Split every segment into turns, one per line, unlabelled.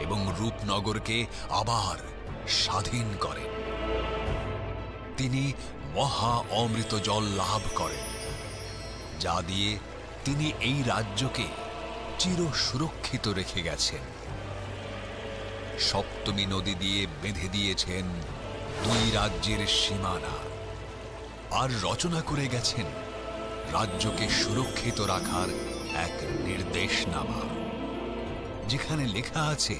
এবং রূপনগরকে আবার স্বাধীন করেন। তিনি মহা অমৃত জল লাভ করেন, যা দিয়ে তিনি এই রাজ্যকে চির সুরক্ষিত রেখে গেছেন। সপ্তমী নদী দিয়ে বেঁধে দিয়েছেন দুই রাজ্যের সীমানা, আর রচনা করে গেছেন রাজ্যকে সুরক্ষিত রাখার এক নির্দেশনামা, যেখানে লেখা আছে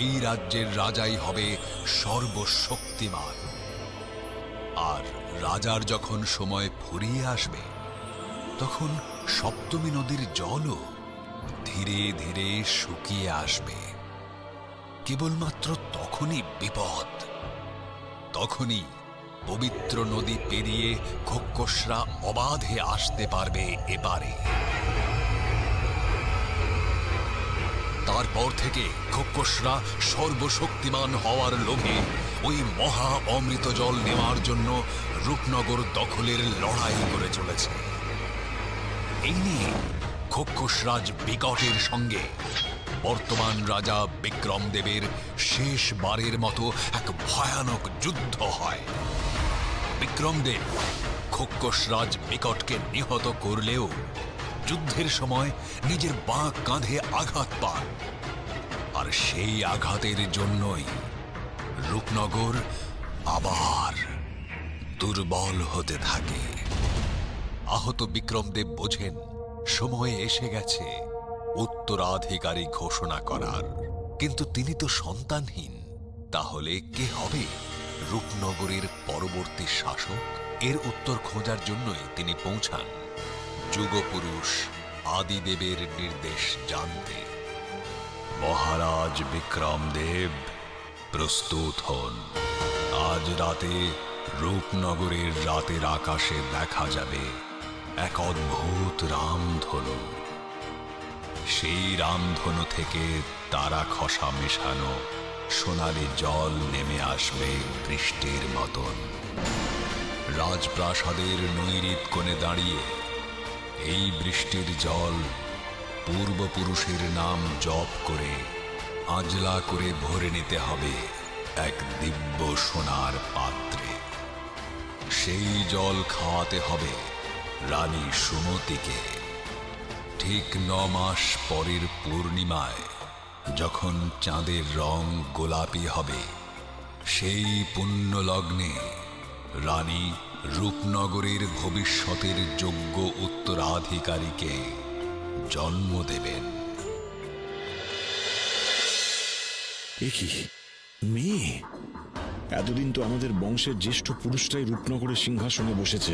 এই রাজ্যের রাজাই হবে সর্বশক্তিমান। আর রাজার যখন সময় ফুরিয়ে আসবে, তখন সপ্তমী নদীর জলও ধীরে ধীরে শুকিয়ে আসবে। কেবলমাত্র তখনই বিপদ, তখনই পবিত্র নদী পেরিয়ে খোক্কসরা অবাধে আসতে পারবে এপারে। তারপর থেকে খোক্কসরা সর্বশক্তিমান হওয়ার লোভে ওই মহা অমৃত জল নেওয়ার জন্য রূপনগর দখলের লড়াই করে চলেছে। এই নিয়ে খোক্কসরাজ বিকটের সঙ্গে বর্তমান রাজা বিক্রমদেবের শেষবারের মতো এক ভয়ানক যুদ্ধ হয়। বিক্রমদেব খোক্কসরাজ বিকটকে নিহত করলেও যুদ্ধের সময় নিজের বাঁ কাঁধে আঘাত পান, আর সেই আঘাতের জন্যই রূপনগর আবার দুর্বল হতে থাকে। আহত বিক্রমদেব বোঝেন সময় এসে গেছে উত্তরাধিকারী ঘোষণা করার, কিন্তু তিনি তো সন্তানহীন। তাহলে কে হবে রূপনগরের পরবর্তী শাসক? এর উত্তর খোঁজার জন্যই তিনি পৌঁছান যুগপুরুষ আদিদেবের নির্দেশ জানতে। মহারাজ বিক্রমদেব, প্রস্তুত হন। আজ রাতে রূপনগরের রাতের আকাশে দেখা যাবে এক অদ্ভুত রামধনু। সেই রামধনু থেকে তারা খসা মেশানো সোনালি জল নেমে আসবে বৃষ্টির মতন। রাজপ্রাসাদের নৈরিত কোণে দাঁড়িয়ে এই বৃষ্টির জল পূর্বপুরুষের নাম জপ করে আজলা করে ভরে নিতে হবে এক দিব্য সোনার পাত্রে। সেই জল খাওয়াতে হবে রানী সুমতিকে। ঠিক 9 মাস পরের পূর্ণিমায়, যখন চাঁদের রং গোলাপি হবে, সেই পুণ্য লগ্নে রানী রূপনগরের ভবিষ্যতের যোগ্য উত্তরাধিকারীকে জন্ম দেবেন।
এ কি মেয়ে? এতদিন তো আমাদের বংশের জ্যেষ্ঠ পুরুষরাই রূপনগরের সিংহাসনে বসেছে।